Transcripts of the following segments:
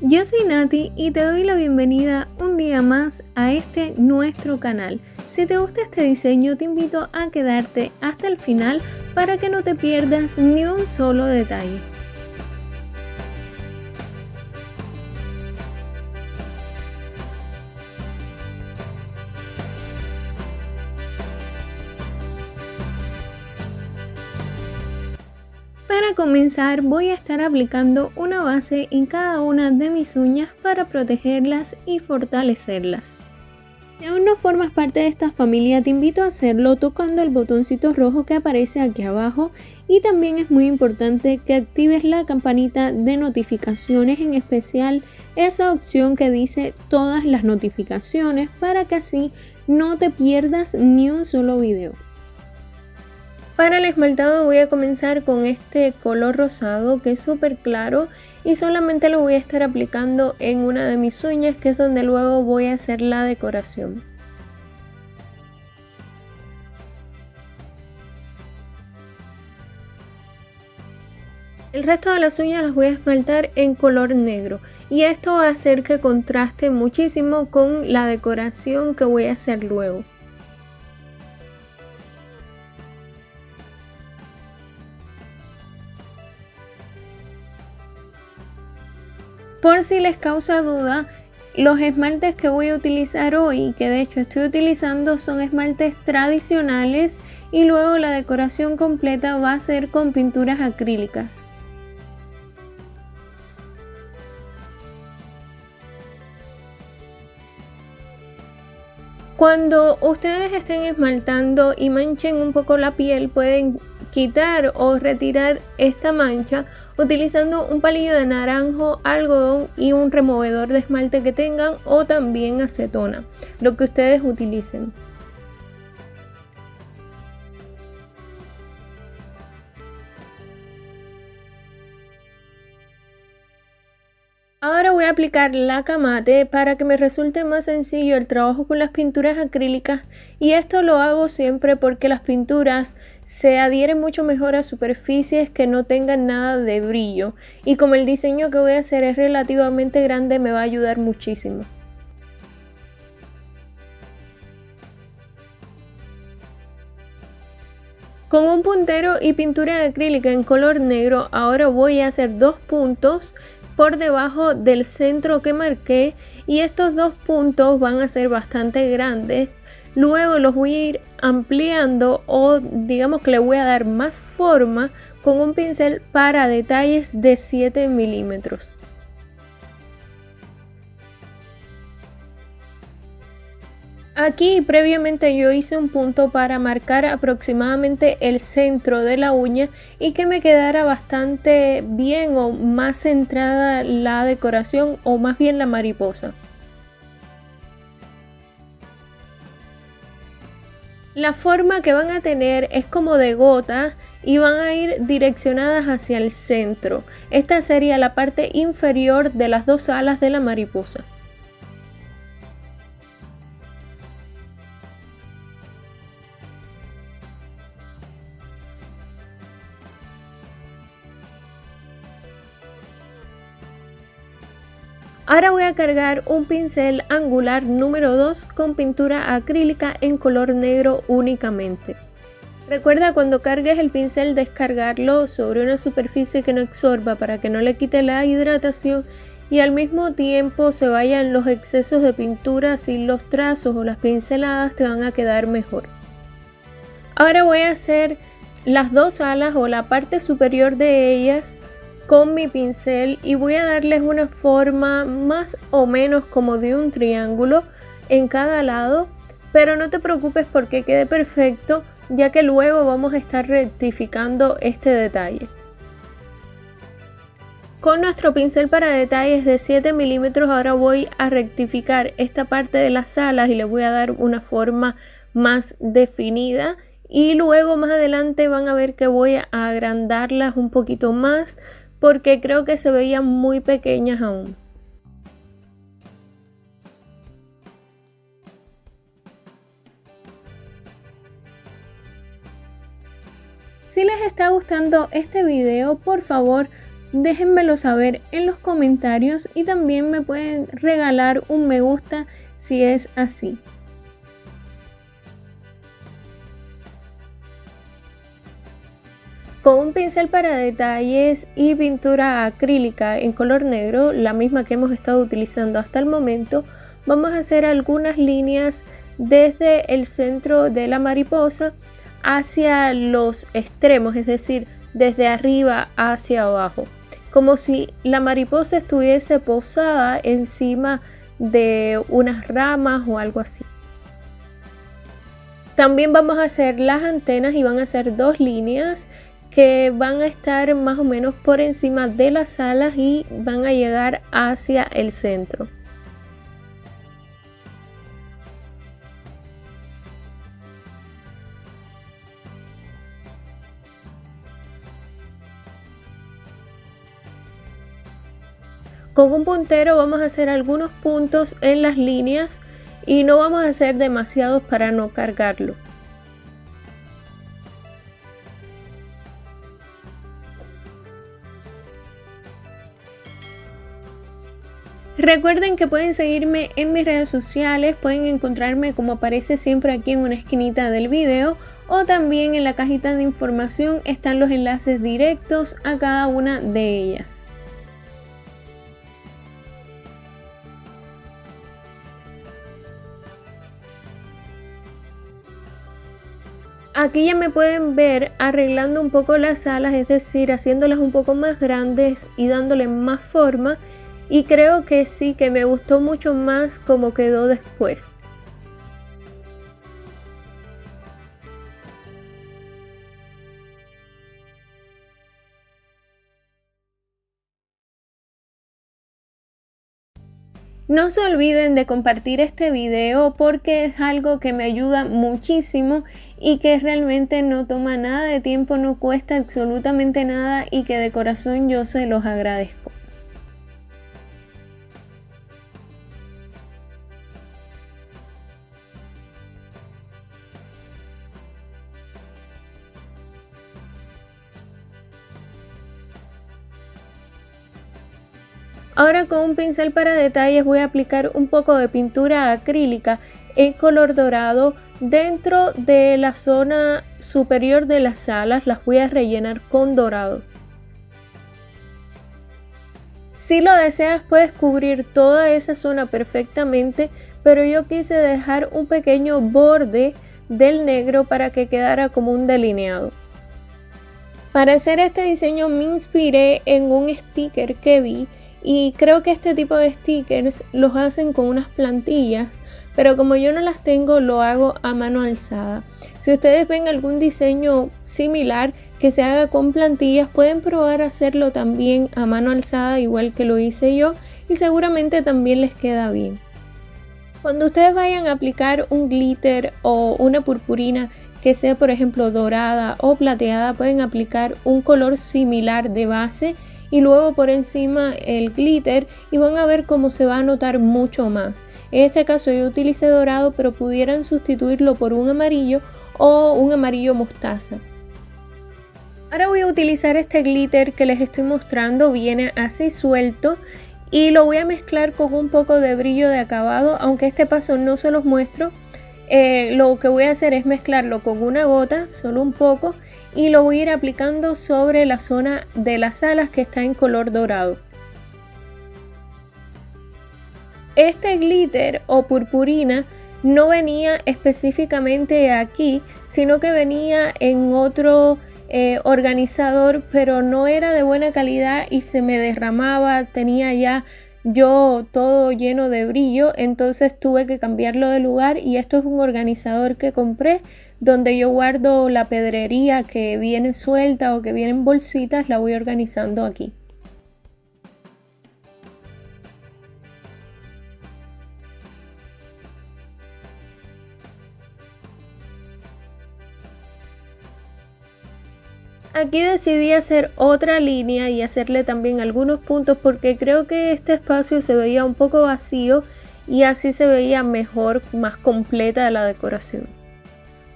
Yo soy Nati y te doy la bienvenida un día más a este nuestro canal. Si te gusta este diseño te invito a quedarte hasta el final para que no te pierdas ni un solo detalle. Para comenzar voy a estar aplicando una base en cada una de mis uñas para protegerlas y fortalecerlas. Si aún no formas parte de esta familia, te invito a hacerlo tocando el botoncito rojo que aparece aquí abajo, y también es muy importante que actives la campanita de notificaciones, en especial esa opción que dice todas las notificaciones, para que así no te pierdas ni un solo video. Para el esmaltado voy a comenzar con este color rosado que es súper claro y solamente lo voy a estar aplicando en una de mis uñas, que es donde luego voy a hacer la decoración. El resto de las uñas las voy a esmaltar en color negro y esto va a hacer que contraste muchísimo con la decoración que voy a hacer luego. Por si les causa duda, los esmaltes que voy a utilizar hoy, que de hecho estoy utilizando, son esmaltes tradicionales y luego la decoración completa va a ser con pinturas acrílicas. Cuando ustedes estén esmaltando y manchen un poco la piel, pueden quitar o retirar esta mancha utilizando un palillo de naranjo, algodón y un removedor de esmalte que tengan, o también acetona, lo que ustedes utilicen. Ahora voy a aplicar la camate para que me resulte más sencillo el trabajo con las pinturas acrílicas, y esto lo hago siempre porque las pinturas se adhieren mucho mejor a superficies que no tengan nada de brillo, y como el diseño que voy a hacer es relativamente grande me va a ayudar muchísimo. Con un puntero y pintura acrílica en color negro ahora voy a hacer dos puntos por debajo del centro que marqué, y estos dos puntos van a ser bastante grandes. Luego los voy a ir ampliando, o digamos que le voy a dar más forma con un pincel para detalles de 7 milímetros. Aquí previamente yo hice un punto para marcar aproximadamente el centro de la uña y que me quedara bastante bien o más centrada la decoración, o más bien la mariposa. La forma que van a tener es como de gota y van a ir direccionadas hacia el centro. Esta sería la parte inferior de las dos alas de la mariposa. Ahora voy a cargar un pincel angular número 2 con pintura acrílica en color negro únicamente. Recuerda, cuando cargues el pincel, descargarlo sobre una superficie que no absorba para que no le quite la hidratación y al mismo tiempo se vayan los excesos de pintura, así los trazos o las pinceladas te van a quedar mejor. Ahora voy a hacer las dos alas o la parte superior de ellas con mi pincel y voy a darles una forma más o menos como de un triángulo en cada lado, pero no te preocupes porque quede perfecto, ya que luego vamos a estar rectificando este detalle. Con nuestro pincel para detalles de 7 milímetros ahora voy a rectificar esta parte de las alas y le voy a dar una forma más definida, y luego más adelante van a ver que voy a agrandarlas un poquito más porque creo que se veían muy pequeñas aún. Si les está gustando este video, por favor déjenmelo saber en los comentarios y también me pueden regalar un me gusta si es así. Con un pincel para detalles y pintura acrílica en color negro, la misma que hemos estado utilizando hasta el momento, vamos a hacer algunas líneas desde el centro de la mariposa hacia los extremos, es decir, desde arriba hacia abajo, como si la mariposa estuviese posada encima de unas ramas o algo así. También vamos a hacer las antenas y van a ser dos líneas que van a estar más o menos por encima de las alas y van a llegar hacia el centro. Con un puntero vamos a hacer algunos puntos en las líneas y no vamos a hacer demasiados para no cargarlo. Recuerden que pueden seguirme en mis redes sociales, pueden encontrarme como aparece siempre aquí en una esquinita del video, o también en la cajita de información están los enlaces directos a cada una de ellas. Aquí ya me pueden ver arreglando un poco las alas, es decir, haciéndolas un poco más grandes y dándole más forma. Y creo que sí, que me gustó mucho más como quedó después. No se olviden de compartir este video porque es algo que me ayuda muchísimo y que realmente no toma nada de tiempo, no cuesta absolutamente nada y que de corazón yo se los agradezco. Ahora con un pincel para detalles voy a aplicar un poco de pintura acrílica en color dorado dentro de la zona superior de las alas, las voy a rellenar con dorado. Si lo deseas puedes cubrir toda esa zona perfectamente, pero yo quise dejar un pequeño borde del negro para que quedara como un delineado. Para hacer este diseño me inspiré en un sticker que vi. Y creo que este tipo de stickers los hacen con unas plantillas, pero como yo no las tengo lo hago a mano alzada. Si ustedes ven algún diseño similar que se haga con plantillas, pueden probar a hacerlo también a mano alzada igual que lo hice yo y seguramente también les queda bien. Cuando ustedes vayan a aplicar un glitter o una purpurina que sea por ejemplo dorada o plateada, pueden aplicar un color similar de base y luego por encima el glitter y van a ver cómo se va a notar mucho más. En este caso yo utilicé dorado, pero pudieran sustituirlo por un amarillo o un amarillo mostaza. Ahora voy a utilizar este glitter que les estoy mostrando, viene así suelto y lo voy a mezclar con un poco de brillo de acabado, aunque este paso no se los muestro. Lo que voy a hacer es mezclarlo con una gota, solo un poco, y lo voy a ir aplicando sobre la zona de las alas que está en color dorado. Este glitter o purpurina no venía específicamente aquí, sino que venía en otro organizador, pero no era de buena calidad y se me derramaba, tenía ya yo todo lleno de brillo, entonces tuve que cambiarlo de lugar y esto es un organizador que compré donde yo guardo la pedrería que viene suelta o que viene en bolsitas, la voy organizando aquí. Aquí decidí hacer otra línea y hacerle también algunos puntos porque creo que este espacio se veía un poco vacío y así se veía mejor, más completa la decoración.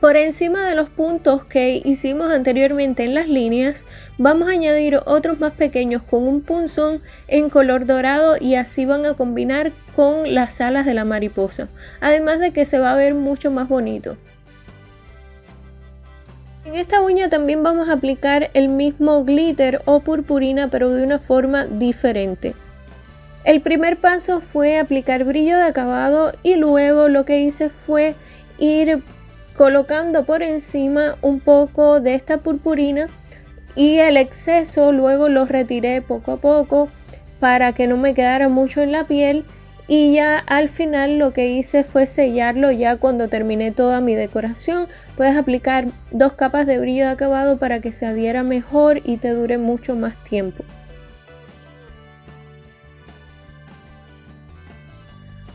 Por encima de los puntos que hicimos anteriormente en las líneas, vamos a añadir otros más pequeños con un punzón en color dorado y así van a combinar con las alas de la mariposa. Además de que se va a ver mucho más bonito. En esta uña también vamos a aplicar el mismo glitter o purpurina, pero de una forma diferente. El primer paso fue aplicar brillo de acabado y luego lo que hice fue ir colocando por encima un poco de esta purpurina y el exceso luego lo retiré poco a poco para que no me quedara mucho en la piel, y ya al final lo que hice fue sellarlo. Ya cuando terminé toda mi decoración puedes aplicar 2 capas de brillo de acabado para que se adhiera mejor y te dure mucho más tiempo.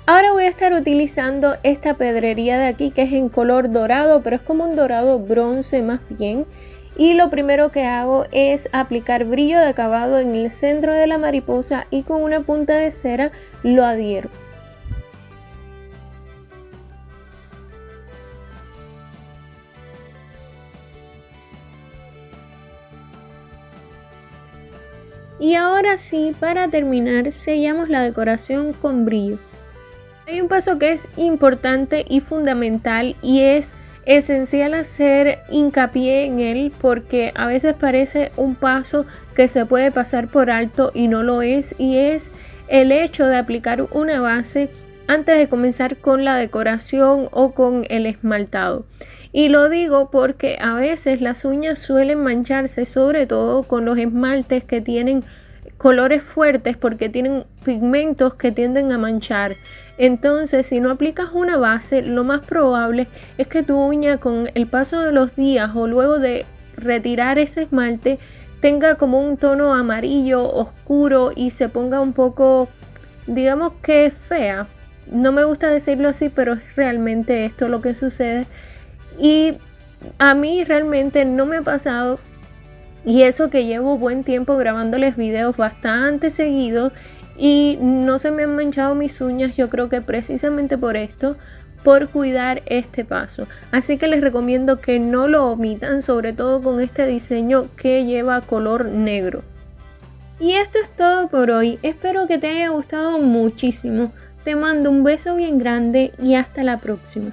Ahora voy a estar utilizando esta pedrería de aquí que es en color dorado, pero es como un dorado bronce más bien. Y lo primero que hago es aplicar brillo de acabado en el centro de la mariposa y con una punta de cera lo adhiero. Y ahora sí, para terminar, sellamos la decoración con brillo. Hay un paso que es importante y fundamental y es esencial hacer hincapié en él, porque a veces parece un paso que se puede pasar por alto y no lo es, y es el hecho de aplicar una base antes de comenzar con la decoración o con el esmaltado. Y lo digo porque a veces las uñas suelen mancharse, sobre todo con los esmaltes que tienen colores fuertes, porque tienen pigmentos que tienden a manchar. Entonces, si no aplicas una base, lo más probable es que tu uña con el paso de los días o luego de retirar ese esmalte tenga como un tono amarillo oscuro y se ponga un poco, digamos que fea. No me gusta decirlo así, pero es realmente esto lo que sucede. Y a mí realmente no me ha pasado. Y eso que llevo buen tiempo grabándoles videos bastante seguido y no se me han manchado mis uñas. Yo creo que precisamente por esto, por cuidar este paso. Así que les recomiendo que no lo omitan, sobre todo con este diseño que lleva color negro. Y esto es todo por hoy. Espero que te haya gustado muchísimo. Te mando un beso bien grande y hasta la próxima.